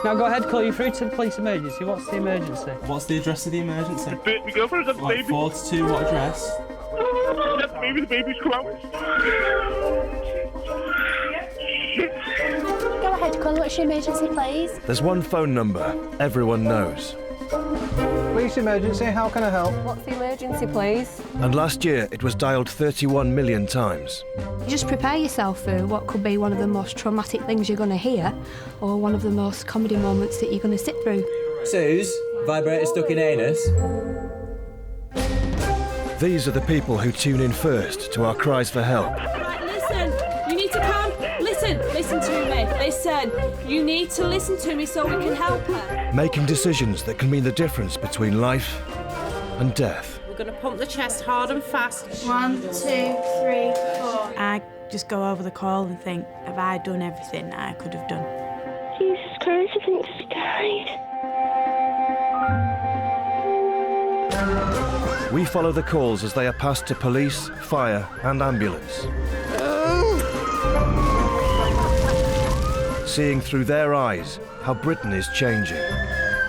Now go ahead, call you through to the police emergency. What's the emergency? What's the address of the emergency? My girlfriend's got the baby. 42, what address? The baby's come out. Go ahead, call. What's your emergency, please? There's one phone number everyone knows. Police emergency, how can I help? What's the emergency, please? And last year it was dialed 31 million times. Just prepare yourself for what could be one of the most traumatic things you're going to hear, or one of the most comedy moments that you're going to sit through. Suze, vibrator stuck in anus. These are the people who tune in first to our cries for help. Right, listen, you need to come. Listen to me. Listen, you need to listen to me so we can help her. Making decisions that can mean the difference between life and death. We're going to pump the chest hard and fast. 1, 2, 3, 4. I just go over the call and think, have I done everything I could have done? Jesus Christ, I think she died. We follow the calls as they are passed to police, fire and ambulance. Seeing through their eyes how Britain is changing.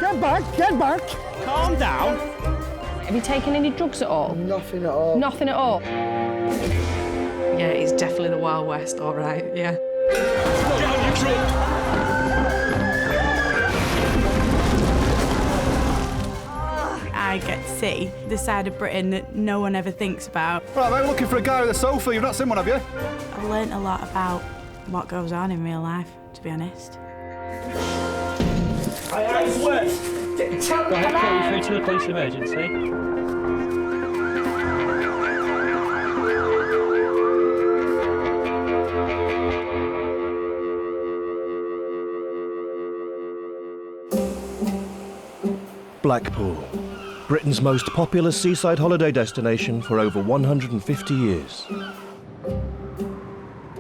Get back, get back! Calm down. Have you taken any drugs at all? Nothing at all. Nothing at all? Yeah, it's definitely the Wild West, all right, yeah. I get to see the side of Britain that no one ever thinks about. Right, we're looking for a guy with a sofa. You've not seen one, have you? I've learnt a lot about what goes on in real life, to be honest. Go ahead, call you through to the police emergency. Blackpool, Britain's most popular seaside holiday destination for over 150 years.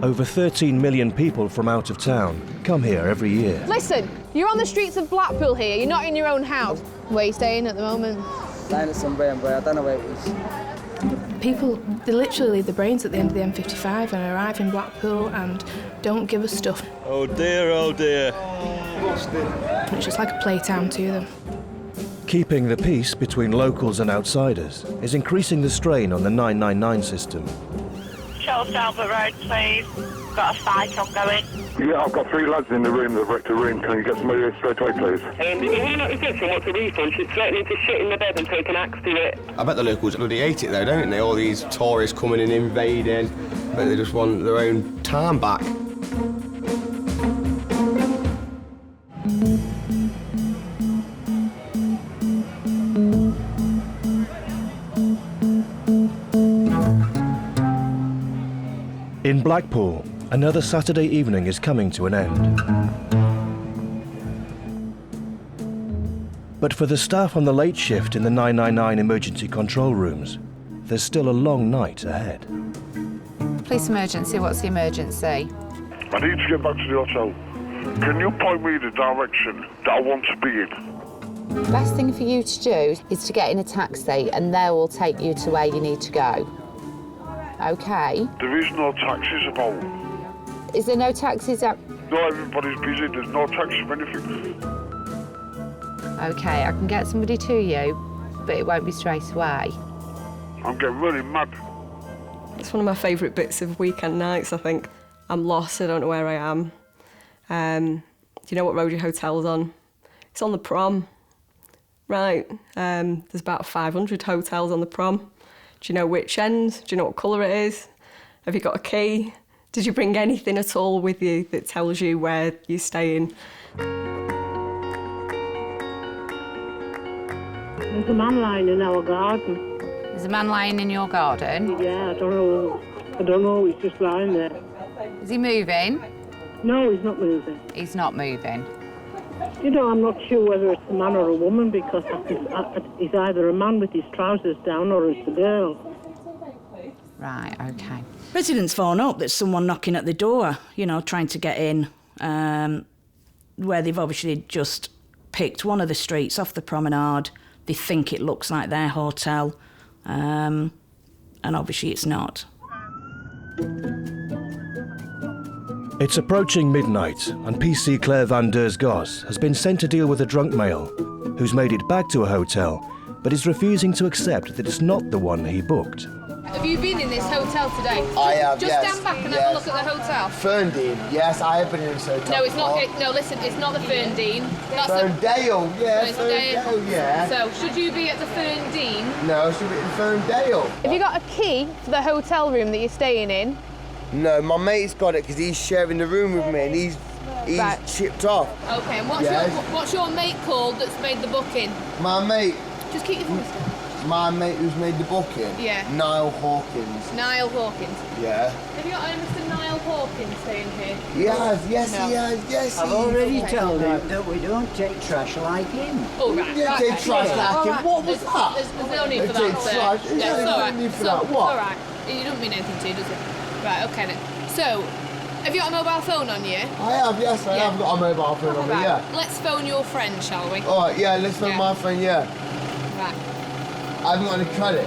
Over 13 million people from out of town come here every year. Listen, you're on the streets of Blackpool here. You're not in your own house. Where are you staying at the moment? Staying at some Brainbury, I don't know where it was. People, they literally leave the brains at the end of the M55 and arrive in Blackpool and don't give us stuff. Oh dear, oh dear. It's just like a playtime to them. Keeping the peace between locals and outsiders is increasing the strain on the 999 system. Charles Albert Road, please. Got a fight ongoing. Yeah, I've got 3 lads in the room that wrecked a room. Can you get somebody here straight away, please? If you not get someone to refund, she's threatening to shit in the bed and take an axe to it. I bet the locals bloody hate it though, don't they? All these tourists coming and invading. But they just want their own time back. In Blackpool, another Saturday evening is coming to an end. But for the staff on the late shift in the 999 emergency control rooms, there's still a long night ahead. Police emergency, what's the emergency? I need to get back to the hotel. Can you point me the direction that I want to be in? The best thing for you to do is to get in a taxi and they will take you to where you need to go. OK? There is no taxis about. Is there no taxis out? No, everybody's busy. There's no taxi for anything. OK, I can get somebody to you, but it won't be straight away. I'm getting really mad. It's one of my favourite bits of weekend nights, I think. I'm lost, I don't know where I am. Do you know what road your hotel's on? It's on the prom. Right, there's about 500 hotels on the prom. Do you know which end? Do you know what colour it is? Have you got a key? Did you bring anything at all with you that tells you where you're staying? There's a man lying in our garden. There's a man lying in your garden? Yeah, I don't know, he's just lying there. Is he moving? No, he's not moving. He's not moving. You know, I'm not sure whether it's a man or a woman because it's either a man with his trousers down or it's a girl. Right, OK. Residents phone up that someone knocking at the door, you know, trying to get in, where they've obviously just picked one of the streets off the promenade. They think it looks like their hotel, and obviously it's not. It's approaching midnight, and PC Claire van der Goss has been sent to deal with a drunk male who's made it back to a hotel, but is refusing to accept that it's not the one he booked. Have you been in this hotel today? I have, Just stand back and have a look at the hotel. Ferndale, yes, I have been in this hotel. No, it's not. No, listen, it's not the Ferndale. That's Ferndale, yeah, no, Ferndale, yeah. So, should you be at the Ferndale? No, I should be in Ferndale. Have you got a key for the hotel room that you're staying in? No, my mate's got it because he's sharing the room with me and he's Right. chipped off. Okay, and Yes. what's your mate called that's made the booking? My mate, Just keep your voice down. my mate who's made the booking? Yeah. Niall Hawkins. Niall Hawkins. Yeah. Have you got a Mr. Niall Hawkins staying here? He has, yes, No. he has, yes. I've already told him that we don't take trash like him. Oh, right. Yeah, right, take right. trash like him. Alright. What was that? There's no need for Take that, sir. trash. There's Yeah, it's no alright. need for So, that. it's What? alright. You don't mean anything to you, does it? Right, okay then. So, have you got a mobile phone on you? I have, yes, I have got a mobile phone on me, Right. yeah. Let's phone your friend, shall we? Alright, yeah, let's phone Yeah. my friend, yeah. Right. I haven't got any credit.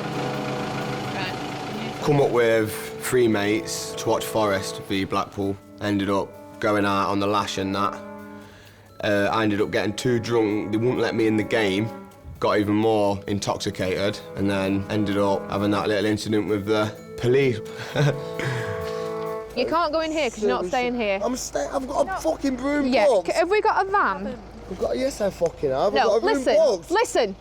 Right. Come up with 3 mates to watch Forest v Blackpool. Ended up going out on the lash and that. I ended up getting too drunk. They wouldn't let me in the game. Got even more intoxicated and then ended up having that little incident with the police. You can't go in here because you're not staying here. I've got a fucking broom Yeah. box. Have we got a van? Yes, I fucking have. No, I've got a room listen. box. Listen.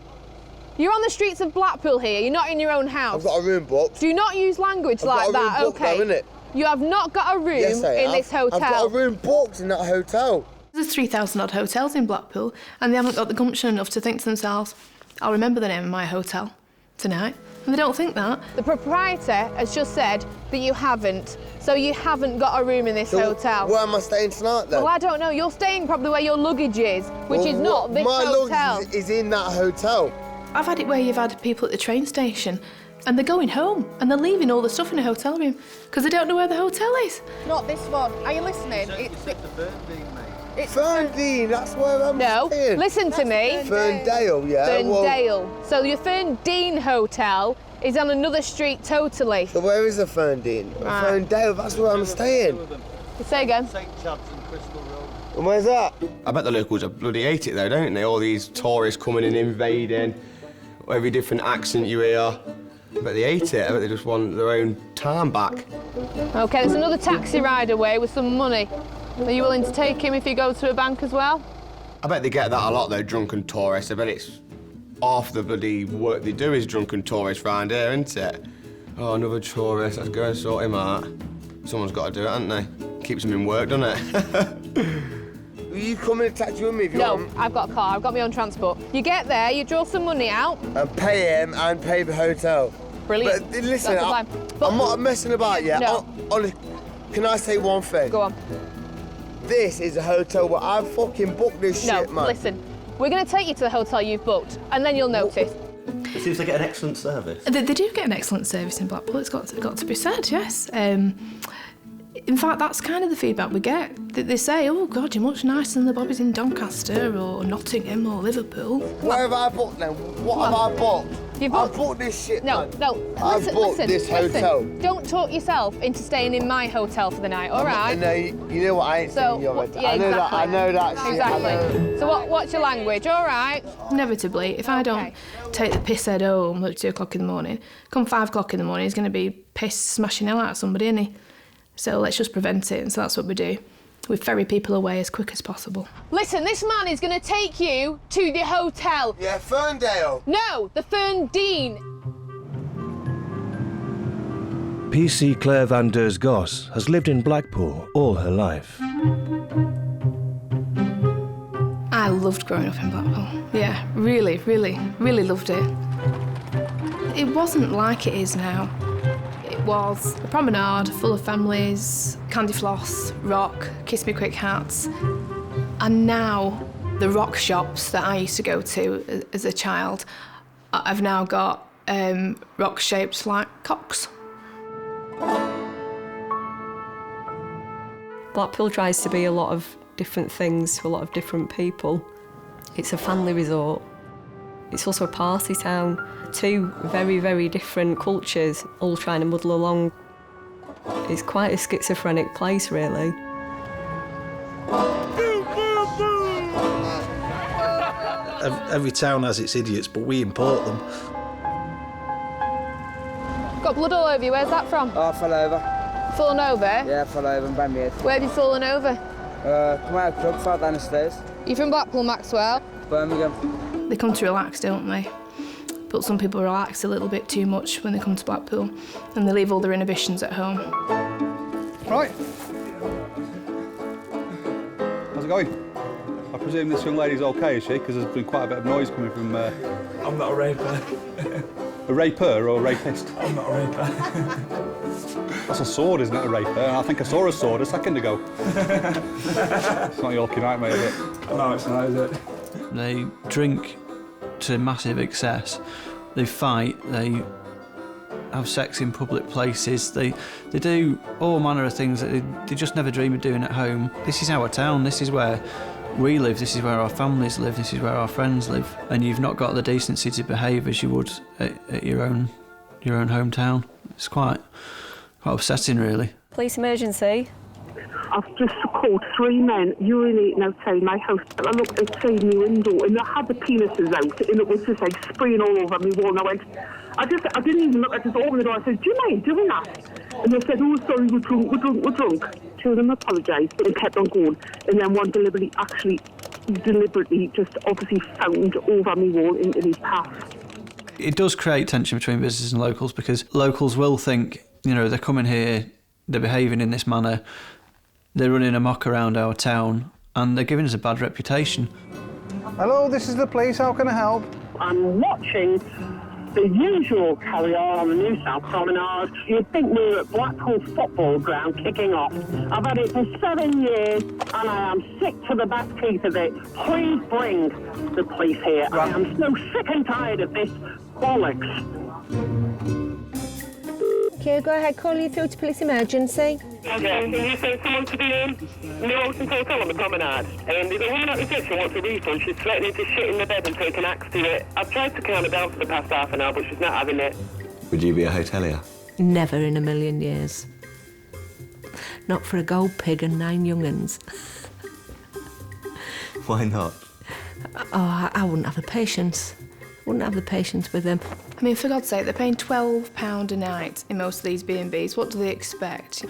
You're on the streets of Blackpool here. You're not in your own house. I've got a room box. Do not use language I've like got a that, room box okay? now, innit? You have not got a room Yes, I in have. this hotel. I've got a room box in that hotel. There's 3,000 odd hotels in Blackpool, and they haven't got the gumption enough to think to themselves, I'll remember the name of my hotel tonight. And they don't think that. The proprietor has just said that you haven't, so you haven't got a room in this hotel. Where am I staying tonight then? Well, I don't know. You're staying probably where your luggage is, which is not this my hotel. luggage is in that hotel. I've had it where you've had people at the train station, and they're going home, and they're leaving all the stuff in a hotel room, because they don't know where the hotel is. Not this one. Are you listening? It's Ferndale, that's where I'm staying. Listen to me. Ferndale, yeah. well- Ferndale. So your Ferndale hotel is on another street totally. So where is the Ferndale? Right. Ferndale, that's where I'm staying. Say again. And where's that? I bet the locals are bloody hate it though, don't they? All these tourists coming and invading, every different accent you hear. I bet they hate it. I bet they just want their own time back. Okay, there's another taxi ride away with some money. Are you willing to take him if you go to a bank as well? I bet they get that a lot though, drunken tourists. I bet it's half the bloody work they do is drunken tourists round here, isn't it? Oh, another tourist, let's go and sort him out. Someone's got to do it, haven't they? Keeps them in work, doesn't it? Will you come in a taxi with me if you No, want? I've got a car. I've got my own transport. You get there, you draw some money out. And pay him and pay the hotel. Brilliant. But listen, That's the plan. I'm not messing about yet. No. Can I say one thing? Go on. This is a hotel where I fucking booked this No, shit, man. listen. We're going to take you to the hotel you've booked, and then you'll notice. It seems they get an excellent service. They do get an excellent service in Blackpool, it's got to be said, yes. In fact, that's kind of the feedback we get. They say, oh God, you're much nicer than the bobbies in Doncaster or Nottingham or Liverpool. Where have I booked then? What have I booked? You've I booked this shit, No, man. no. I've booked this hotel. Don't talk yourself into staying in my hotel for the night, all right? No, you know what? I ain't So, staying in your hotel. yeah, I know exactly. that. I know that shit. Exactly. I know. So what's your language, all right? Inevitably, if I don't take the piss head home at 2 o'clock in the morning, come 5 o'clock in the morning, he's going to be pissed smashing hell out of somebody, isn't he? So let's just prevent it, and so that's what we do. We ferry people away as quick as possible. Listen, this man is going to take you to the hotel. Yeah, Ferndale. No, the Ferndale. PC Claire van der Goss has lived in Blackpool all her life. I loved growing up in Blackpool. Yeah, really, really, really loved it. It wasn't like it is now. It was a promenade full of families, candy floss, rock, kiss me quick hats. And now the rock shops that I used to go to as a child, I've now got rock shaped like cocks. Blackpool tries to be a lot of different things to a lot of different people. It's a family resort. It's also a party town. 2 very, very different cultures all trying to muddle along. It's quite a schizophrenic place, really. Every town has its idiots, but we import them. Got blood all over you. Where's that from? Oh, I fell over. Fallen over? Yeah, I fell over and banged my head. Where have you fallen over? Come out of the club, fell down the stairs. You from Blackpool, Maxwell? Birmingham. They come to relax, don't they? But some people relax a little bit too much when they come to Blackpool, and they leave all their inhibitions at home. Right. How's it going? I presume this young lady's okay, is she? Because there's been quite a bit of noise coming from... I'm not a raper. A raper or a rapist? I'm not a raper. That's a sword, isn't it, a raper? I think I saw a sword a second ago. It's not Yorkie Night, mate, is it? No, it's not, is it? They drink to massive excess. They fight, they have sex in public places, they do all manner of things that they just never dream of doing at home. This is our town, this is where we live, this is where our families live, this is where our friends live, and you've not got the decency to behave as you would at your own hometown. It's quite upsetting, really. Police emergency. I've just caught 3 men urinating outside my house. I looked outside my window and they had the penises out and it was just like spraying all over me wall. I didn't even look. I just opened the door. I said, do you mind doing that? And they said, oh, sorry, we're drunk. 2 of them apologised and kept on going. And then one deliberately just obviously found over me wall into his path. It does create tension between visitors and locals because locals will think, you know, they're coming here, they're behaving in this manner, they're running amok around our town and they're giving us a bad reputation. Hello, this is the police, how can I help? I'm watching the usual carry-on the New South Promenade. You'd think we were at Blackpool football ground kicking off. I've had it for 7 years and I am sick to the back teeth of it. Please bring the police here. Right. I am so sick and tired of this bollocks. Okay, go ahead, call you through to police emergency. Okay, can you send someone to the New Ocean Hotel on the promenade? There's a woman at reception wants a refund. She's threatening to shit in the bed and take an axe to it. I've tried to calm her down for the past half an hour, but she's not having it. Would you be a hotelier? Never in a million years. Not for a gold pig and 9 young'uns. Why not? Oh, I wouldn't have the patience. Wouldn't have the patience with them. I mean, for God's sake, they're paying £12 a night in most of these B&Bs. What do they expect?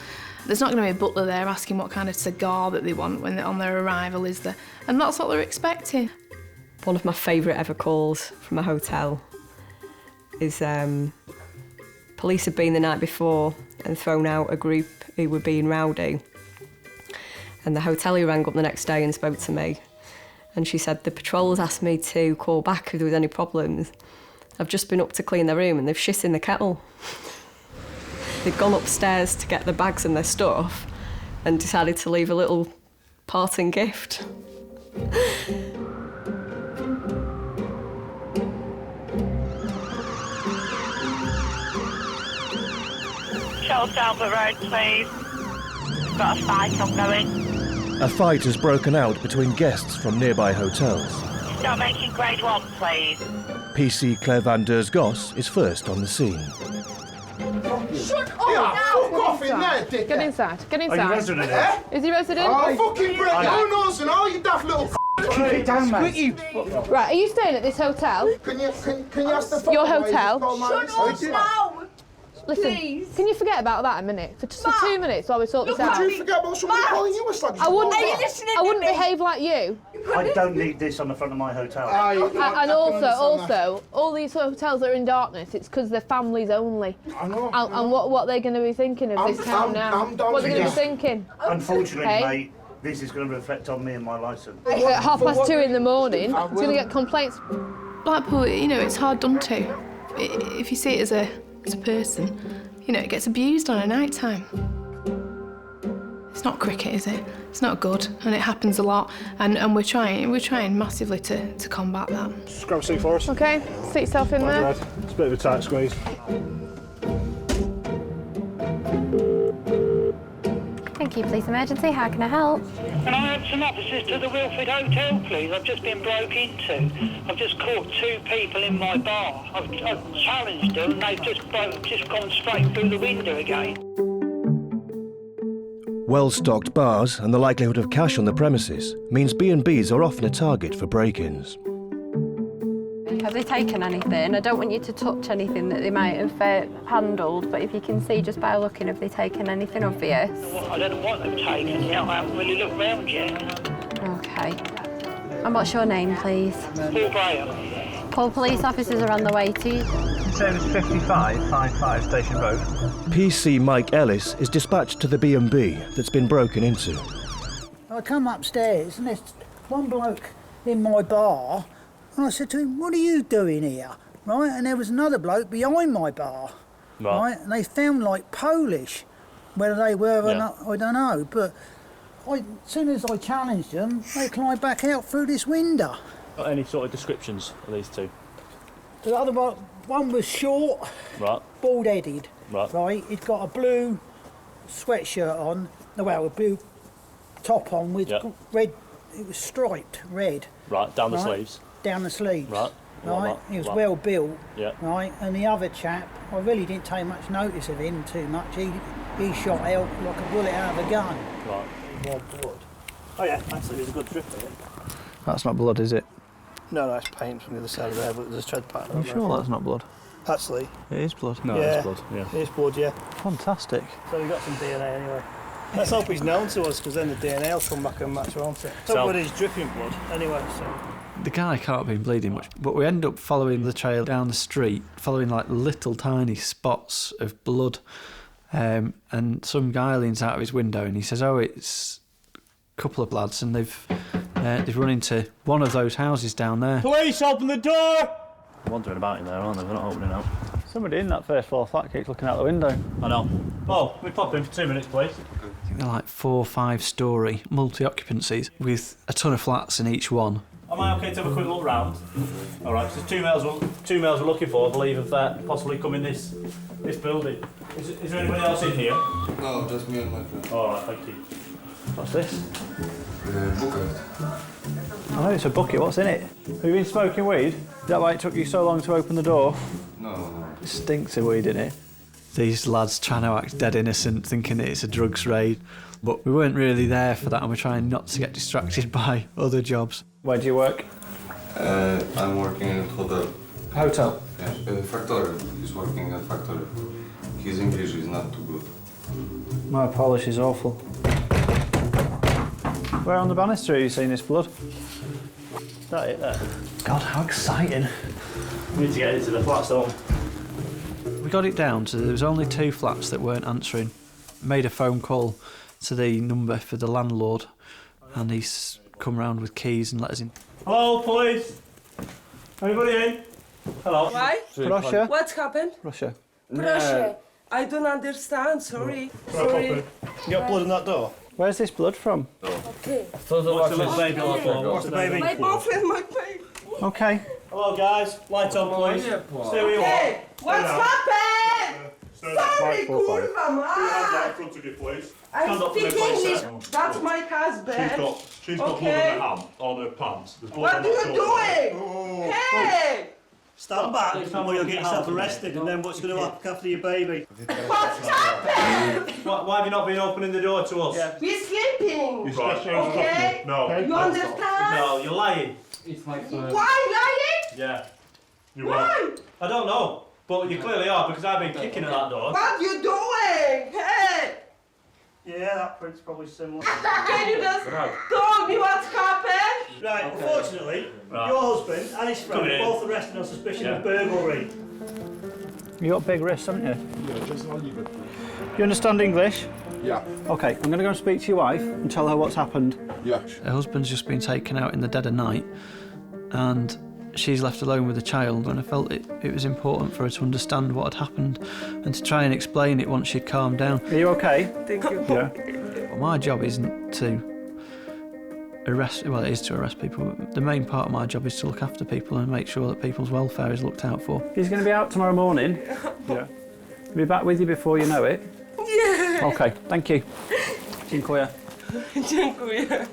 There's not going to be a butler there asking what kind of cigar that they want when on their arrival, is there? And that's what they're expecting. One of my favourite ever calls from a hotel is police had been the night before and thrown out a group who were being rowdy. And the hotelier rang up the next day and spoke to me. And she said, the patrols asked me to call back if there was any problems. I've just been up to clean their room and they've shit in the kettle. They'd gone upstairs to get their bags and their stuff and decided to leave a little parting gift. Charles Albert Road, please. We've got a fight ongoing. A fight has broken out between guests from nearby hotels. Start making grade 1, please. PC Claire Van Der Goss is first on the scene. Shut up! Yeah, fuck off in there, dickhead! Get inside, get inside. Are you resident here? Is he resident? Oh, fucking break! Who knows? And all you daft little Keep it down, mate. Right, are you staying at this hotel? Can you ask the Your hotel? Shut up now! Listen, Please. Can you forget about that a minute? For 2 minutes while we sort this out? Would you forget about somebody calling you a slag? I wouldn't behave like you. I don't need this on the front of my hotel. And also, all these hotels that are in darkness, it's because they're families only. I know. And what are they going to be thinking of this town now? What are they going to be thinking? Unfortunately, Hey? mate, this is going to reflect on me and my licence. At 2:30 in the morning, it's going to get complaints. Blackpool, you know, it's hard done to. If you see it as a person, you know, it gets abused on a night time. It's not cricket, is it? It's not good, and it happens a lot, and we're trying massively to combat that. Just grab a seat for us. Okay, sit yourself in there. It's a bit of a tight squeeze. Thank you, police emergency. How can I help? Can I add some officers to the Wilfred Hotel, please? I've just been broke into. I've just caught 2 people in my bar. I've challenged them and they've just gone straight through the window again. Well-stocked bars and the likelihood of cash on the premises means B&Bs are often a target for break-ins. Have they taken anything? I don't want you to touch anything that they might have handled, but if you can see just by looking, have they taken anything obvious? I don't know what they've taken yet. I haven't really looked round yet. Okay. And what's your name, please? Paul Graham. Call police officers are on the way to you. Service 5555 Station Road. PC Mike Ellis is dispatched to the B&B that's been broken into. I come upstairs and there's one bloke in my bar, and I said to him, "What are you doing here?" Right, and there was another bloke behind my bar, right, and they sound like Polish. Whether they were or not, I don't know, but as soon as I challenged them, they climbed back out through this window. Got any sort of descriptions of these two? The other one was short, Right. bald-headed, Right. He'd got a blue sweatshirt on, well, a blue top on with red, it was striped red. Right, down the sleeves. Down the sleeves. Right. Right, he was well built. Yeah. Right, and the other chap, I really didn't take much notice of him too much. He shot out like a bullet out of a gun. Right. More blood. Oh yeah, actually there's a good drip in it. That's not blood, is it? No, that's paint from the other side of there, but there's a tread pattern. I'm sure that's not blood. Actually, It is blood. No, it's blood. Yeah. It's blood, yeah. Fantastic. So we've got some DNA anyway. Let's hope he's known to us, because then the DNA will come back and match, won't it? Somebody's dripping blood anyway, so... The guy can't have been bleeding much, but we end up following the trail down the street, following like little tiny spots of blood. And some guy leans out of his window and he says, "Oh, it's a couple of lads, and they've run into one of those houses down there." Police, open the door! Wandering about in there, aren't they? They're not opening up. Somebody in that first floor flat keeps looking out the window. I know. Oh, we pop in for 2 minutes, please. I think they're like 4 or 5 storey multi-occupancies with a ton of flats in each one. Am I okay to have a quick look round? All right, so two males we're looking for, I believe, have possibly come in this building. Is there anybody else in here? No, just me and my friend. All right, thank you. What's this? Bucket. I know it's a bucket, what's in it? Have you been smoking weed? Is that why it took you so long to open the door? No. It stinks of weed in it. These lads trying to act dead innocent, thinking that it's a drugs raid. But we weren't really there for that, and we're trying not to get distracted by other jobs. Where do you work? I'm working in a hotel. Hotel? Yeah, factory. He's working at factory. His English is not too good. My Polish is awful. Where on the banister have you seen this blood? Is that it there? God, how exciting. We need to get into the flats, don't we? We got it down to there was only 2 flats that weren't answering. Made a phone call to the number for the landlord, and he's come round with keys and let us in. Hello, police. Anybody in? Hello. Why? Russia. What happened? Russia. Russia. I don't understand, sorry. Sorry. You got blood in that door? Where's this blood from? Okay. What's the little baby on the floor? What's the baby? My boyfriend, my baby. Okay. Hello, guys. Lights on, please. Stay where you are. Hey, what's happened? Sorry, kurwa, man. In front of you, please. I speak English. That's my husband. She's got blood on her hand, on her pants. What are you doing? Hey! Stand back, or you'll get yourself arrested, and then what's going to happen after your baby? What's happened? Why have you not been opening the door to us? We're sleeping. Okay? No. You understand? No, you're lying. It's my friend. Why lying? Yeah. You Why? I don't know, but you clearly are, because I've been kicking at that door. What you doing? Hey! Yeah, that print's probably similar. Can you just tell me what's happened? Right, unfortunately, your husband and his friend are both arrested on suspicion of burglary. You got big wrists, haven't you? Yeah, just leave it. You understand English? Yeah. Okay, I'm going to go and speak to your wife and tell her what's happened. Yeah. Her husband's just been taken out in the dead of night, and she's left alone with a child, and I felt it was important for her to understand what had happened and to try and explain it once she'd calmed down. Are you okay? Thank you. Yeah. Well, my job isn't to arrest, well, it is to arrest people, but the main part of my job is to look after people and make sure that people's welfare is looked out for. He's going to be out tomorrow morning. Yeah. He'll be back with you before you know it. Yeah. Okay, thank you. Dziękuję. Dziękuję.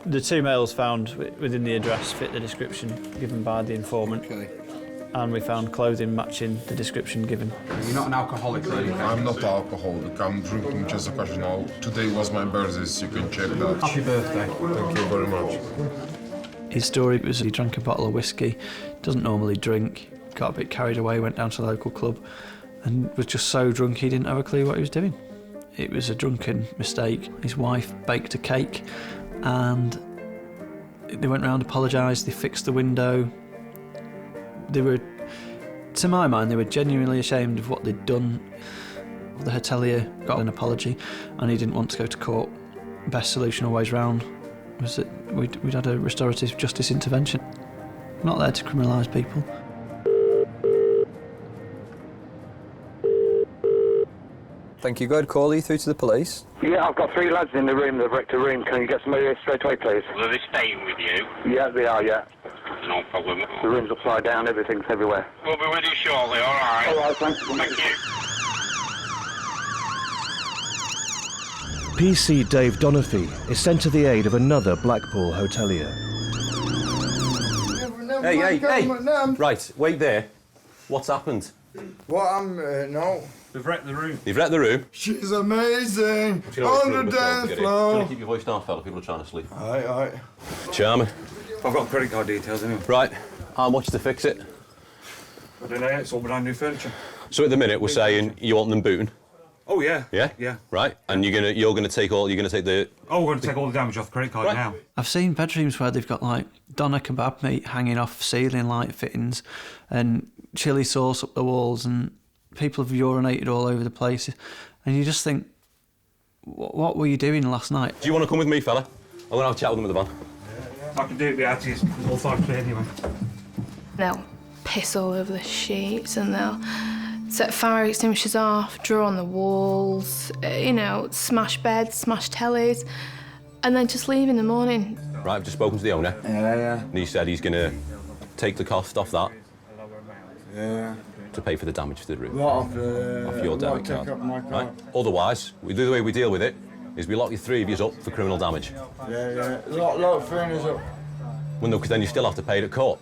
The 2 males found within the address fit the description given by the informant. Okay. and we found clothing matching the description given. You're not an alcoholic or anything? I'm not alcoholic. I'm drinking just occasional. Today was my birthday, so you can check that. Happy birthday. Thank you very much. His story was he drank a bottle of whiskey, doesn't normally drink, got a bit carried away, went down to the local club and was just so drunk he didn't have a clue what he was doing. It was a drunken mistake. His wife baked a cake and they went round, apologised, they fixed the window. They were, to my mind, they were genuinely ashamed of what they'd done. The hotelier got an apology and he didn't want to go to court. Best solution always round was that we'd had a restorative justice intervention. I'm not there to criminalise people. Thank you. Go ahead, call you through to the police. Yeah, I've got 3 lads in the room. They've wrecked a room. Can you get somebody here straight away, please? Are they staying with you? Yeah, they are, yeah. No problem. The room's upside down, everything's everywhere. We'll be with you shortly, all right? All right, thanks. Thank you. PC Dave Donafhy is sent to the aid of another Blackpool hotelier. Hey! Right, wait there. What's happened? What no. They've wrecked the room. You've wrecked the room? She's amazing. On the dance floor. Trying to keep your voice down, fella. People are trying to sleep. Aye. Charming. I've got credit card details anyway. Right. How much to fix it? I don't know. It's all brand new furniture. So at the minute we're saying you want them booting. Oh yeah. Yeah. Yeah. Right. And you're gonna take the. Oh, we're gonna take all the damage off the credit card Right. now. I've seen bedrooms where they've got like doner kebab meat hanging off ceiling light fittings and chilli sauce up the walls, and people have urinated all over the place. And you just think, what were you doing last night? Do you want to come with me, fella? I'm gonna have a chat with them at the van. I can do it without you. It's all fine for anyway. They'll piss all over the sheets and they'll set fire extinguishers off, draw on the walls, smash beds, smash tellies, and then just leave in the morning. Right, I've just spoken to the owner. Yeah. And he said he's gonna take the cost off that Yeah. to pay for the damage to the room. What Off your debit take card. up my card. Right. Otherwise, the way we deal with it is we lock you 3 of yous up for criminal damage. Yeah. Lock furnace up. Well, no, because then you still have to pay it at court.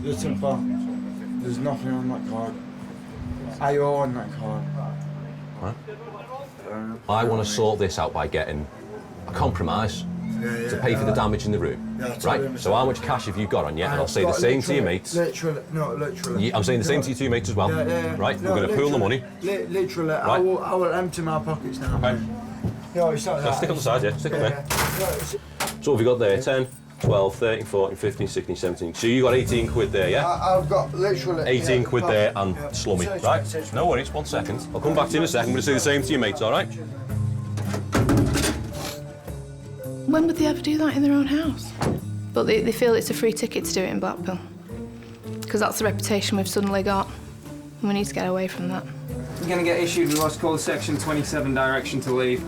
Listen, pal. There's nothing on that card. I own that card. Right. I want to sort this out by getting a compromise to pay for the damage in the room. Yeah, I totally right? So understand. how much cash have you got on you? And I'll say the same to your mates. Literally. I'm saying the same to your 2 mates as well. Yeah. Right? No, We're going to pool the money. Literally. Right. I will empty my pockets now. Okay. No, it's not So that. stick on the side, yeah. Stick on there. So what have we got there? 10, 12, 13, 14, 15, 16, 17. So you got 18 quid there, yeah? I've got literally 18 quid there and slummy, right? No worries, 1 second. I'll come back to you in a second. I'm going to say the same to your mates, all right? When would they ever do that in their own house? But they feel it's a free ticket to do it in Blackpool. Because that's the reputation we've suddenly got. And we need to get away from that. You're going to get issued with what's called Section 27 direction to leave.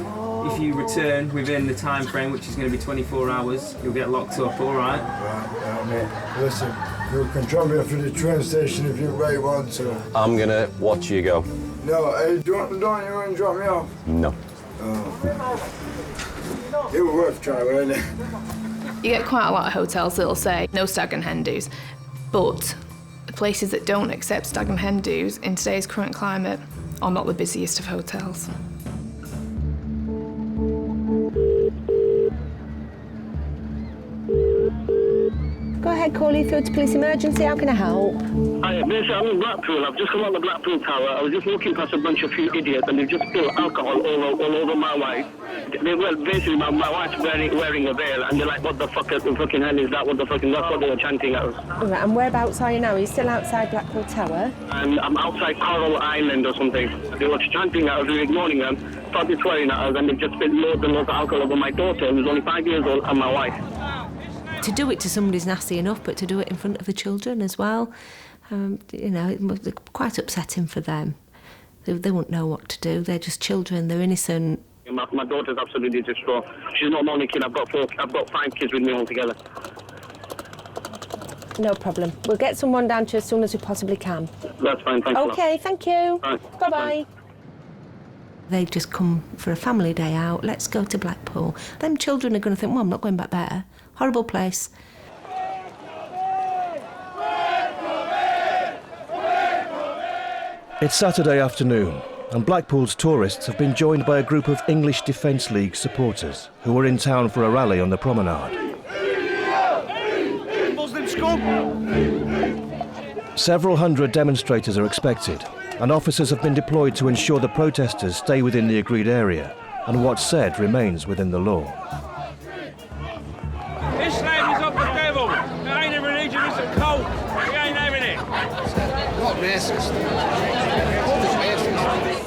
If you return within the time frame, which is going to be 24 hours, you'll get locked up, all right? Right, mate. Listen, you can drop me off at the train station if you really want to. I'm going to watch you go. No, don't you want to drop me off? No. It was worth trying, wasn't it? You get quite a lot of hotels that'll say no stag and hen do's. But the places that don't accept stag and hen do's in today's current climate are not the busiest of hotels. Go ahead, call you through to police emergency. How can I help? Hi, basically, I'm in Blackpool. I've just come out the Blackpool Tower. I was just walking past a bunch of few idiots, and they've just spilled alcohol all over my wife. Basically, my wife's wearing a veil, and they're like, "What the fucking hell is that? What the fucking?" That's what they were chanting at us. All right, and whereabouts are you now? Are you still outside Blackpool Tower? And I'm outside Coral Island or something. They were chanting at us, we were ignoring them, started swearing at us, and they just spilled loads and loads of alcohol over my daughter, who's only 5 years old, and my wife. To do it to somebody's nasty enough, but to do it in front of the children as well, it must be quite upsetting for them. They won't know what to do. They're just children. They're innocent. My daughter's absolutely distraught. She's not my only kid. I've got 5 kids with me altogether. No problem. We'll get someone down to you as soon as we possibly can. That's fine, thanks a lot. Okay, thank you. Right. Bye-bye. They've just come for a family day out. Let's go to Blackpool. Them children are going to think, well, I'm not going back there. Horrible place. It's Saturday afternoon, and Blackpool's tourists have been joined by a group of English Defence League supporters who were in town for a rally on the promenade. Muslim scum! Several hundred demonstrators are expected, and officers have been deployed to ensure the protesters stay within the agreed area, and what's said remains within the law. Islam is of the devil. It ain't a religion, it's a cult. We ain't having it. Not racist.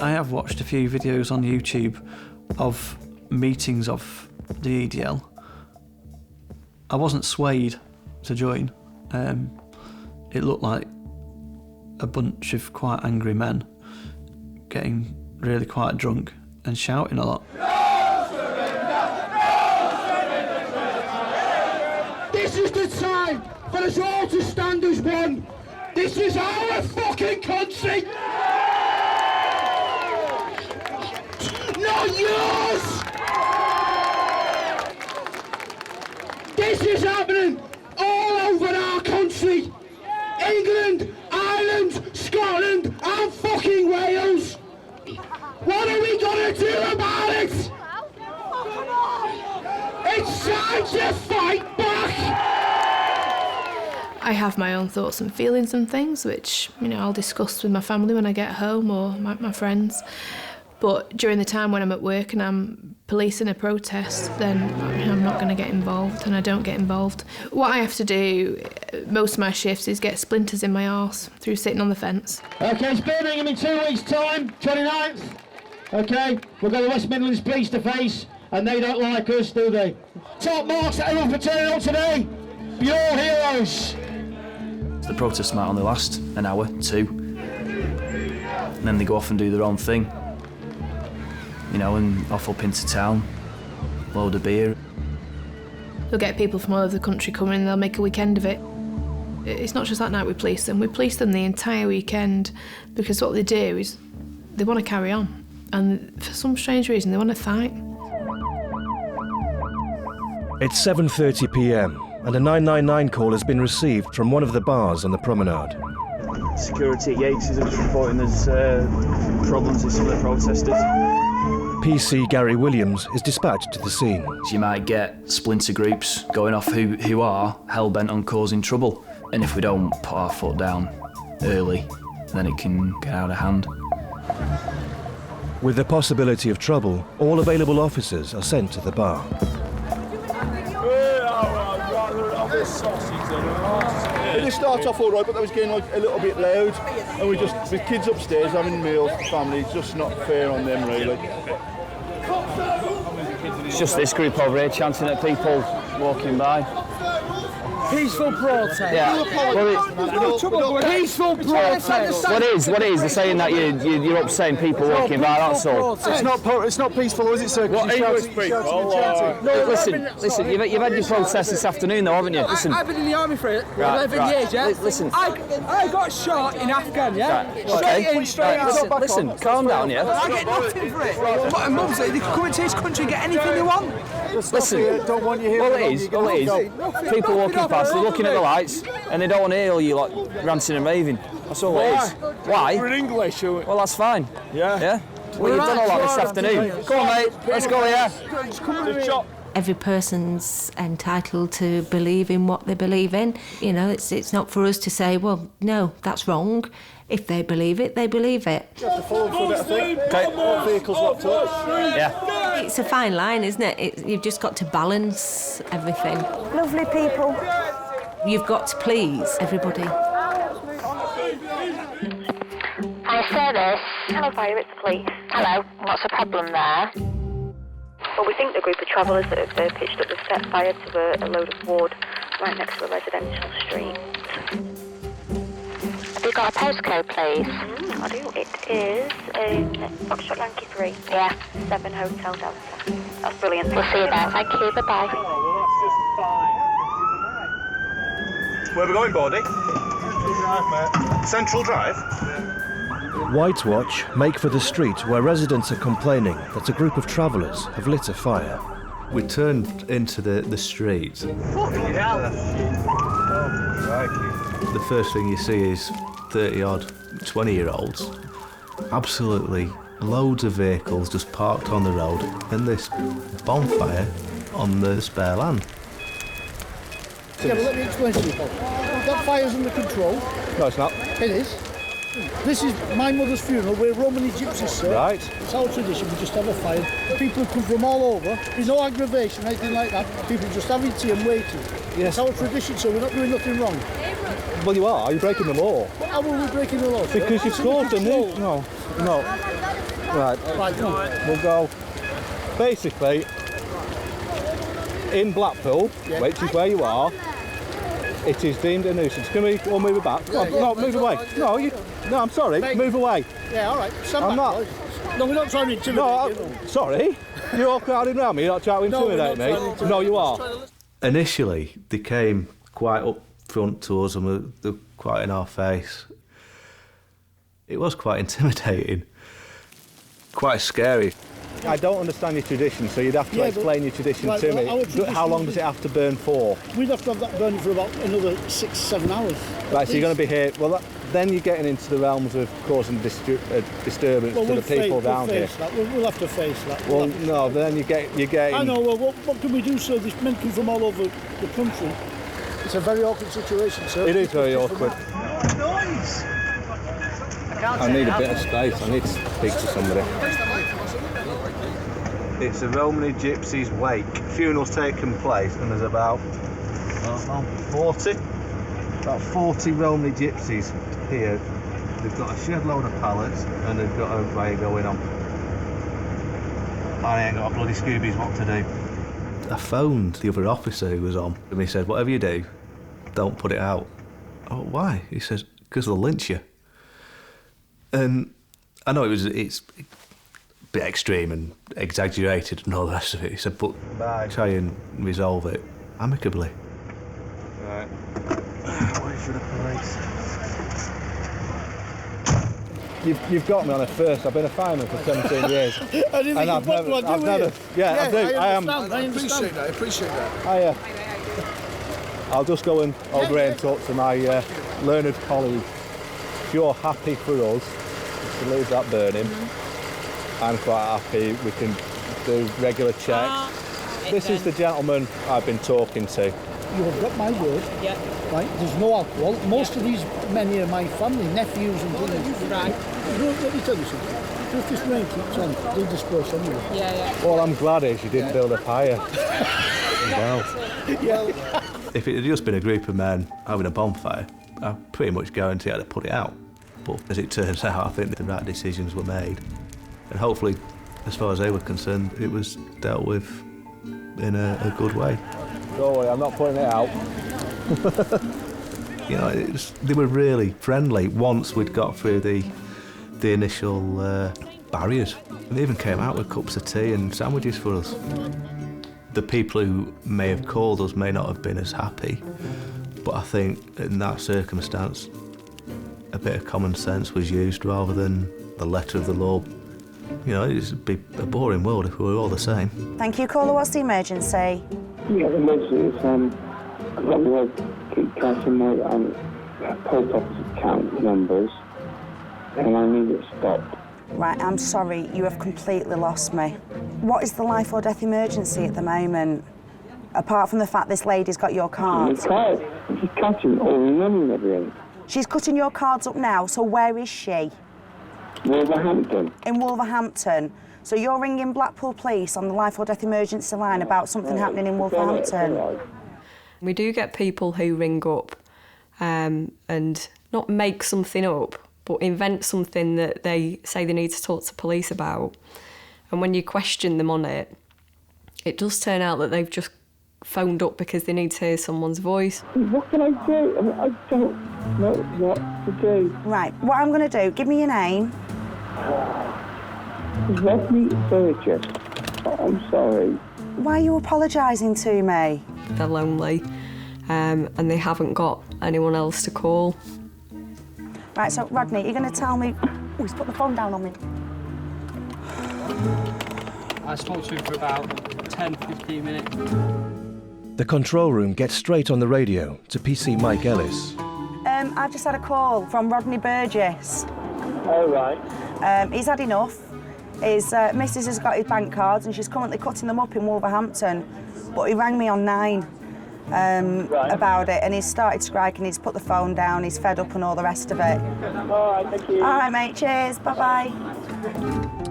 I have watched a few videos on YouTube of meetings of the EDL. I wasn't swayed to join. It looked like a bunch of quite angry men getting really quite drunk and shouting a lot. This is the time for us all to stand as one. This is our fucking country. Not yours. This is happening all over our country. England, Ireland, Scotland and fucking Wales. What are we gonna do about it? It's time to fight back! I have my own thoughts and feelings and things, which, I'll discuss with my family when I get home or my friends. But during the time when I'm at work and I'm policing a protest, then I'm not going to get involved, and I don't get involved. What I have to do, most of my shifts, is get splinters in my arse through sitting on the fence. Okay, it's Birmingham in 2 weeks' time, 29th. Okay, we've got the West Midlands Police to face, and they don't like us, do they? Top marks to everyone for turning up today. You're all heroes. The protests might only last an hour, 2. And then they go off and do their own thing. And off up into town, load of beer. They'll get people from all over the country coming and they'll make a weekend of it. It's not just that night we police them the entire weekend, because what they do is they want to carry on, and for some strange reason they want to fight. It's 7:30 p.m. and a 999 call has been received from one of the bars on the promenade. Security at Yates is just reporting there's problems with some of the protesters. PC Gary Williams is dispatched to the scene. So you might get splinter groups going off who are hell-bent on causing trouble. And if we don't put our foot down early, then it can get out of hand. With the possibility of trouble, all available officers are sent to the bar. It did start off all right, but that was getting a little bit loud, and with kids upstairs having meals, the family, it's just not fair on them really. It's just this group over here chanting at people walking by. Peaceful protest. Yeah. Peaceful protest. What is? They're saying that you're upsetting people walking by, that's all. It's not peaceful, is it, sir? What English people? Listen, you've had your protest this afternoon though, haven't you? Listen. I've been in the army for 11 years, yeah? Listen. I got shot in Afghan, yeah? Okay. Straight out. Listen, calm down, yeah? I get nothing for it. But Mum said they can come into this country and get anything they want. Listen, don't want you here. all it is, people walking past, they're looking at the lights, and they don't want to hear all you ranting and raving. That's all it is. Why? We're in English. Well, that's fine. Yeah? Well, you've done all that this afternoon. Come on, mate, let's go here. Every person's entitled to believe in what they believe in. It's not for us to say, well, no, that's wrong. If they believe it, they believe it. You have to follow for a bit, I think. Okay. Vehicles locked up. Yeah. It's a fine line, isn't it? You've just got to balance everything. Lovely people. You've got to please everybody. Hi, service. Hello, fire, it's the police. Hello, what's the problem there? Well, we think the group of travellers that have pitched up have set fire to a load of wood right next to a residential street. Have you got a postcode, please? I do. It is Foxtrot Yankee 3. Yeah, 7 Hotel Delta. That's brilliant. We'll see you there. Thank you. Bye-bye. Where are we going, Bordy? Central Drive? White Watch make for the street where residents are complaining that a group of travellers have lit a fire. We turned into the street. The first thing you see is 30-odd 20-year-olds Absolutely loads of vehicles just parked on the road and this bonfire on the spare land. Yeah, but let me explain to you, Paul. That fire's under control. No, it's not. It is. This is my mother's funeral. We're Romany Gypsies, sir. Right. It's our tradition. We just have a fire. People come from all over. There's no aggravation, anything like that. People just having tea and waiting. Yes. It's our tradition, so we're not doing nothing wrong. Well, you are. You're breaking the law. But how are we breaking the law, sir? Because you've caused a nuisance. No. Right. We'll go. Basically, in Blackpool, which is where you are, it is deemed a nuisance. Can we all move it back? No, move away. No, I'm sorry. Move away. Yeah, all right. I'm not. No, we're not trying to intimidate you. Sorry. You're all crowded around me. You're not trying to intimidate me. No, you are. Initially, they came quite up front to us and were quite in our face. It was quite intimidating. Quite scary. I don't understand your tradition, so you'd have to explain your tradition to me. How long does it have to burn for? We'd have to have that burning for about another 6-7 hours. Right, so you're going to be here. Well, then you're getting into the realms of causing disturbance to the people around here. We'll have to face that. Well, no, then you're getting... I know, well, what can we do, sir? These men come from all over the country. It's a very awkward situation, sir. It is very awkward. Noise! I need a bit of space. I need to speak to somebody. It's a Romany Gypsies wake. Funeral's taken place and there's about 40 Romany Gypsies here. They've got a shed load of pallets and they've got a way going on. I ain't got a bloody Scoobies what to do. I phoned the other officer who was on and he said, whatever you do, don't put it out. Oh, why? He says, because they'll lynch you. And I know it's a bit extreme and exaggerated and all the rest of it. He said, but try and resolve it amicably. Right. Wait for the police. You've got me on a first. I've been a fireman for 17 years. I didn't think I've never. I do. I appreciate that. I'll just go and over here and talk to my learned colleague. If you're happy for us to leave that burning, I'm quite happy. We can do regular checks. This is the gentleman I've been talking to. You have got my word. Yeah. Right. There's no alcohol. Most of these men here are my family, nephews and things. Right. Let me tell you something. If this rain keeps on, they'll disperse anyway. Yeah. All I'm glad is you didn't build a fire. Well, if it had just been a group of men having a bonfire, I pretty much guarantee I'd have put it out. But as it turns out, I think the right decisions were made. And hopefully, as far as they were concerned, it was dealt with in a good way. Don't worry, I'm not putting it out. You know, they were really friendly once we'd got through the initial barriers. And they even came out with cups of tea and sandwiches for us. The people who may have called us may not have been as happy, but I think in that circumstance, a bit of common sense was used rather than the letter of the law. You know, it'd be a boring world if we were all the same. Thank you, caller. What's the emergency? Yeah, the emergency is I've got to keep cash in my post office account numbers and I need it stopped. Right, I'm sorry, you have completely lost me. What is the life or death emergency at the moment? Apart from the fact this lady's got your cards. She's catching all the money and everything. She's cutting your cards up now, so where is she? Wolverhampton. In Wolverhampton. So you're ringing Blackpool Police on the life or death emergency line about something happening in Wolverhampton? We do get people who ring up and not make something up, but invent something that they say they need to talk to police about. And when you question them on it, it does turn out that they've just phoned up because they need to hear someone's voice. What can I do? I don't know what to do. Right, what I'm going to do, give me your name. Rodney Burgess. I'm sorry. Why are you apologising to me? They're lonely and they haven't got anyone else to call. Right, so Rodney, you're going to tell me... Oh, he's put the phone down on me. I spoke to him for about 10-15 minutes. The control room gets straight on the radio to PC Mike Ellis. I've just had a call from Rodney Burgess. Oh, right. He's had enough. His missus has got his bank cards and she's currently cutting them up in Wolverhampton. But he rang me on 9 about it, and he's started striking, he's put the phone down, he's fed up and all the rest of it. All right, thank you. All right, mate, cheers, bye-bye.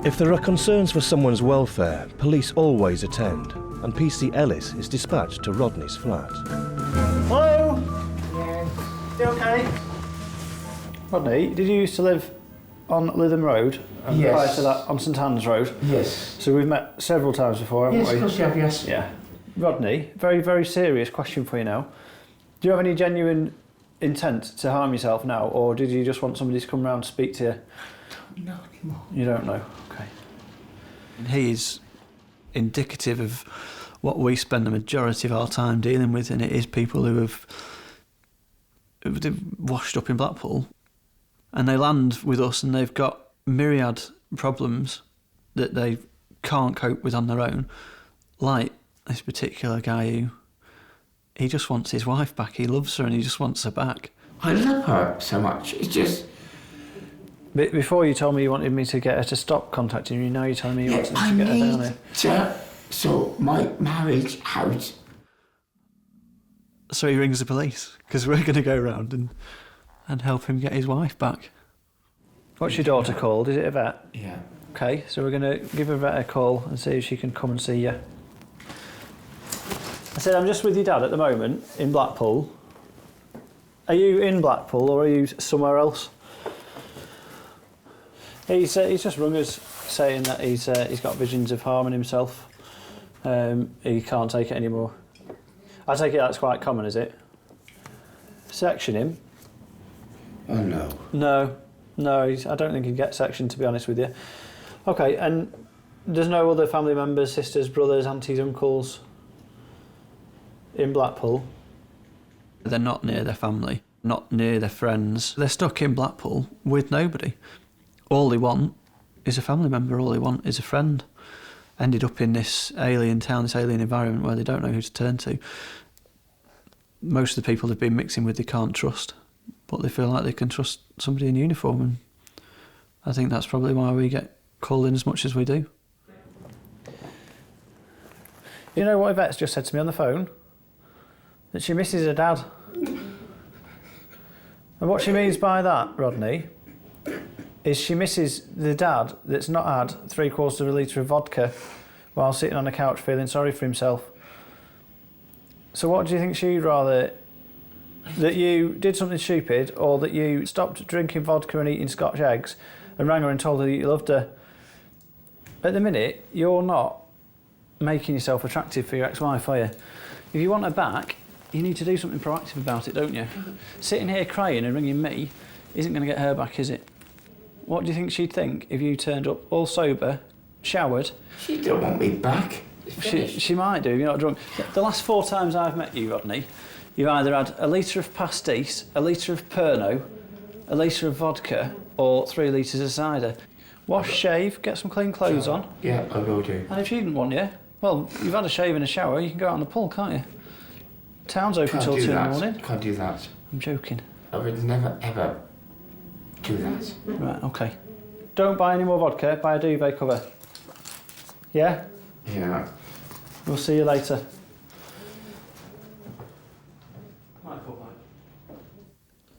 If there are concerns for someone's welfare, police always attend, and PC Ellis is dispatched to Rodney's flat. Hello? Yeah. You okay? Rodney, did you used to live on Lytham Road? And Yes. prior to that, on St Anne's Road? Yes. So we've met several times before, haven't Yes, we? of course you have, yes. Yeah. Rodney, very, very serious question for you now. Do you have any genuine intent to harm yourself now, or did you just want somebody to come round and speak to you? No, anymore. You don't know? Okay. He is indicative of what we spend the majority of our time dealing with, and it is people who have washed up in Blackpool, and they land with us and they've got myriad problems that they can't cope with on their own, like this particular guy who, he just wants his wife back. He loves her and he just wants her back. I love her so much. It's just... Before you told me you wanted me to get her to stop contacting you, now you're telling me you wanted to get her down here. to sort my marriage out. So he rings the police, because we're going to go round and help him get his wife back. What's your daughter called? Is it Yvette? Yeah. Okay, so we're going to give Yvette a call and see if she can come and see you. I said, I'm just with your dad at the moment in Blackpool. Are you in Blackpool or are you somewhere else? He's just rung us saying that he's got visions of harming himself. He can't take it anymore. I take it that's quite common, is it? Section him? Oh, no. No, I don't think he'd get sectioned, to be honest with you. Okay, and there's no other family members, sisters, brothers, aunties, uncles in Blackpool? They're not near their family, not near their friends. They're stuck in Blackpool with nobody. All they want is a family member, all they want is a friend. Ended up in this alien town, this alien environment where they don't know who to turn to. Most of the people they've been mixing with they can't trust, but they feel like they can trust somebody in uniform, and I think that's probably why we get called in as much as we do. You know what Yvette's just said to me on the phone? That she misses her dad. And what she means by that, Rodney, is she misses the dad that's not had 3/4 of a litre of vodka while sitting on a couch feeling sorry for himself. So what do you think she'd rather? That you did something stupid, or that you stopped drinking vodka and eating Scotch eggs and rang her and told her that you loved her? At the minute, you're not making yourself attractive for your ex-wife, are you? If you want her back, you need to do something proactive about it, don't you? Sitting here crying and ringing me isn't going to get her back, is it? What do you think she'd think if you turned up all sober, showered? She don't want me back. She might do if you're not drunk. The last 4 times I've met you, Rodney, you've either had a litre of pastis, a litre of Pernod, a litre of vodka, or 3 litres of cider. Wash, shave, get some clean clothes on. Yeah, I will do. And if she didn't want you, well, you've had a shave and a shower, you can go out on the pool, can't you? Town's open till 2 in the morning. Can't do that. I'm joking. I would never, ever do that. Right, okay. Don't buy any more vodka, buy a duvet cover. Yeah? Yeah. We'll see you later.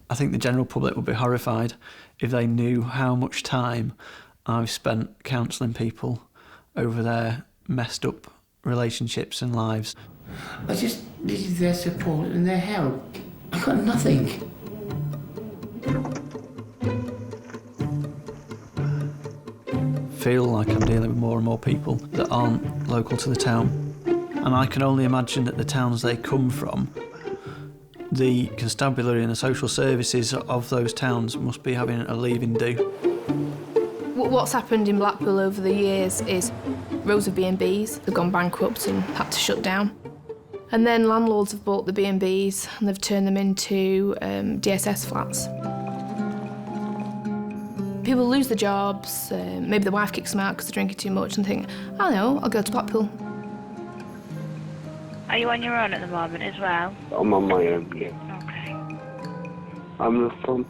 I think the general public would be horrified if they knew how much time I've spent counselling people over their messed up relationships and lives. I just needed their support and their help. I got nothing. Feel like I'm dealing with more and more people that aren't local to the town. And I can only imagine that the towns they come from, the constabulary and the social services of those towns must be having a leaving do. What's happened in Blackpool over the years is rows of B&Bs have gone bankrupt and had to shut down. And then landlords have bought the B&Bs and they've turned them into DSS flats. People lose their jobs, maybe the wife kicks them out because they're drinking too much and think, I know, I'll go to Blackpool. Are you on your own at the moment as well? I'm on my own, yeah. Okay. I'm not from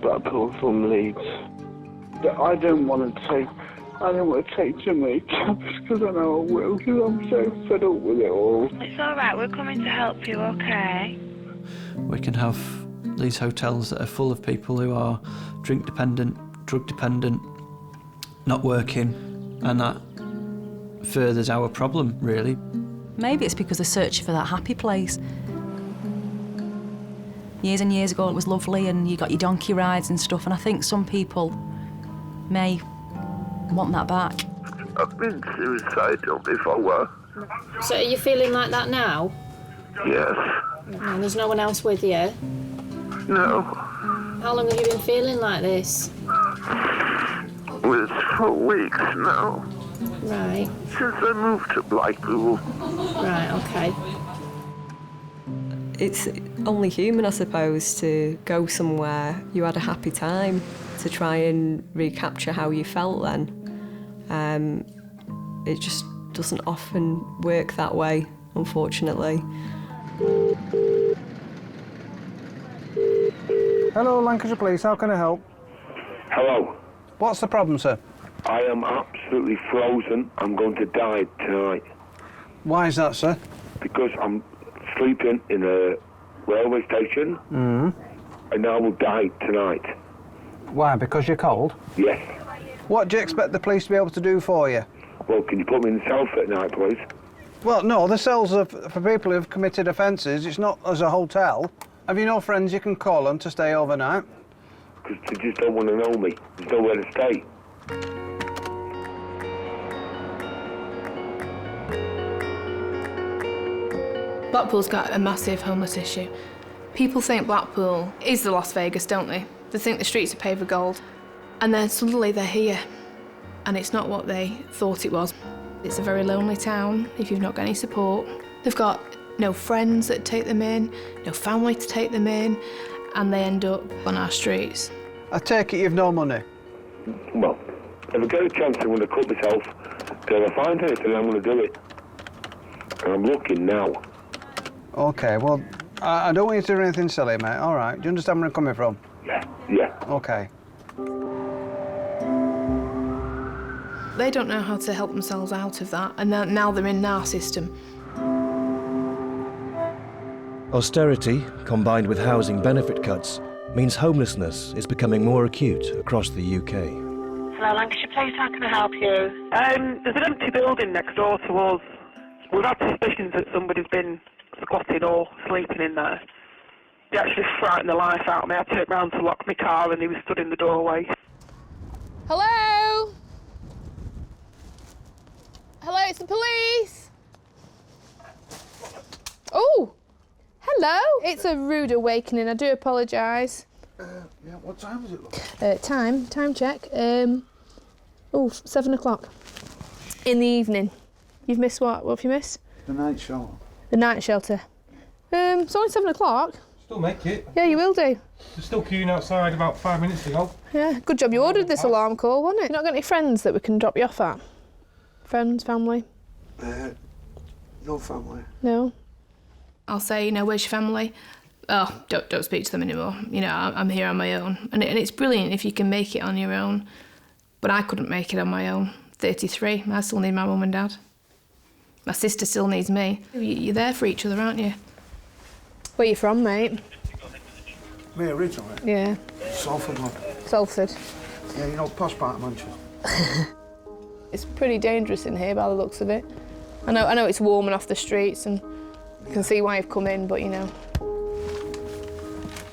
Blackpool, from Leeds. I don't want to take too many cabs because I know I will, because I'm so fed up with it all. It's all right. We're coming to help you. Okay. We can have these hotels that are full of people who are drink dependent, drug dependent, not working, and that furthers our problem, really. Maybe it's because they're searching for that happy place. Years and years ago it was lovely and you got your donkey rides and stuff, and I think some people may want that back. I've been suicidal before. So are you feeling like that now? Yes. And there's no one else with you? No. How long have you been feeling like this? It's for weeks now. Right. Since I moved to Blackpool. Right, okay. It's only human, I suppose, to go somewhere you had a happy time, to try and recapture how you felt then. It just doesn't often work that way, unfortunately. Hello, Lancashire Police, how can I help? Hello. What's the problem, sir? I am absolutely frozen. I'm going to die tonight. Why is that, sir? Because I'm sleeping in a railway station and I will die tonight. Why, because you're cold? Yes. What do you expect the police to be able to do for you? Well, can you put me in the cell at night, please? Well, no, the cells are for people who've committed offences. It's not as a hotel. Have you no friends you can call on to stay overnight? Because they just don't want to know me. There's nowhere to stay. Blackpool's got a massive homeless issue. People think Blackpool is the Las Vegas, don't they? They think the streets are paved with gold. And then suddenly they're here. And it's not what they thought it was. It's a very lonely town if you've not got any support. They've got no friends that take them in, no family to take them in, and they end up on our streets. I take it you've no money? Well, if I get a chance, I'm going to cut myself. If I find anything, I'm going to do it. And I'm looking now. OK, well, I don't want you to do anything silly, mate. All right, do you understand where I'm coming from? Yeah. OK. They don't know how to help themselves out of that, and now they're in our system. Austerity, combined with housing benefit cuts, means homelessness is becoming more acute across the UK. Hello, Lancashire Police, how can I help you? There's an empty building next door to us. We've had suspicions that somebody's been squatting or sleeping in there. They actually frightened the life out of me. I turned round to lock my car and he was stood in the doorway. Hello? Hello, it's the police. Oh, hello. It's a rude awakening. I do apologise. Yeah, what time is it, look? Time check. 7 o'clock. In the evening. You've missed what? What have you missed? The night shelter. The night shelter. It's only 7 o'clock. Still make it. Yeah, you will do. They're still queuing outside about 5 minutes ago. Yeah, good job you ordered this alarm call, wasn't it? You not got any friends that we can drop you off at? Friends, family? No family. No? I'll say, where's your family? Oh, don't speak to them anymore. I'm here on my own. And it's brilliant if you can make it on your own. But I couldn't make it on my own. 33, I still need my mum and dad. My sister still needs me. You're there for each other, aren't you? Where you from, mate? Me originally? Yeah. Salford, lad. Salford. Yeah, posh part of Manchester. It's pretty dangerous in here by the looks of it. I know it's warm and off the streets and you can see why you've come in, but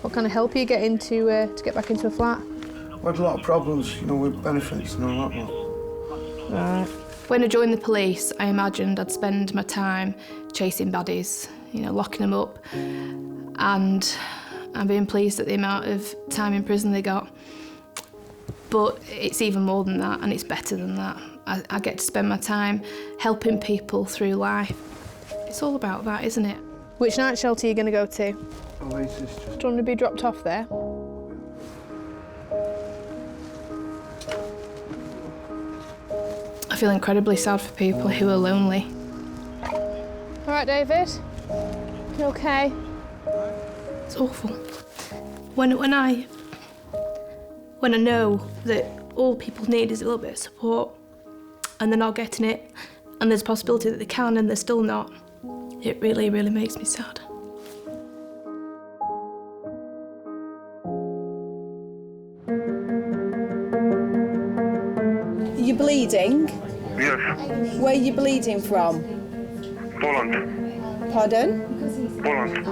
What kind of help are you getting to get back into a flat? We had a lot of problems, with benefits and all that lot. Right. When I joined the police, I imagined I'd spend my time chasing baddies, locking them up. And I'm being pleased at the amount of time in prison they got. But it's even more than that, and it's better than that. I get to spend my time helping people through life. It's all about that, isn't it? Which night shelter are you going to go to? Oasis. Do you want to be dropped off there? I feel incredibly sad for people who are lonely. All right, David? You okay? It's awful. When I know that all people need is a little bit of support, and they're not getting it, and there's a possibility that they can and they're still not. It really, really makes me sad. You're bleeding? Yes. Where are you bleeding from? Poland. Pardon? Poland.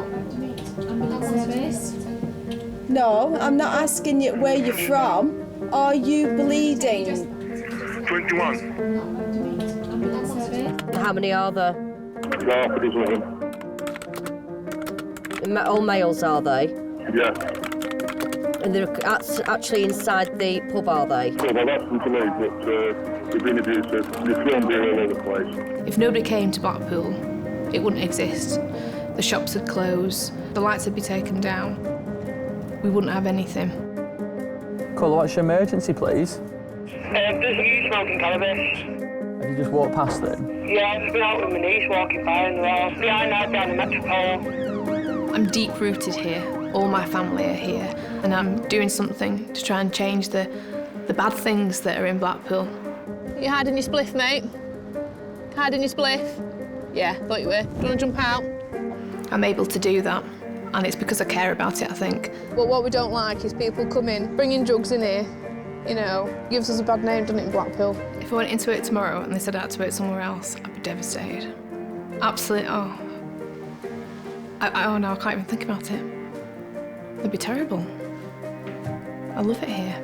No, I'm not asking you where you're from. Are you bleeding? 21. How many are there? Half a dozen of them. All males, are they? Yeah. And they're actually inside the pub, are they? Well, they've asked them to leave, but they've been abusive. They've thrown beer all over the place. If nobody came to Blackpool, it wouldn't exist. The shops would close, the lights would be taken down. We wouldn't have anything. Call, what's your emergency, please? There's a youth smoking cannabis. Have you just walked past them? Yeah, I've just been out with my niece walking by and they're all behind that down the Metropole. I'm deep-rooted here. All my family are here, and I'm doing something to try and change the bad things that are in Blackpool. You hiding your spliff, mate? Hiding your spliff? Yeah, thought you were. Do you want to jump out? I'm able to do that, and it's because I care about it, I think. Well, what we don't like is people come in, bringing drugs in here, you know, gives us a bad name, doesn't it, in Blackpool? If I went into it tomorrow and they said I had to work somewhere else, I'd be devastated. Absolutely, oh no, I can't even think about it. It'd be terrible. I love it here.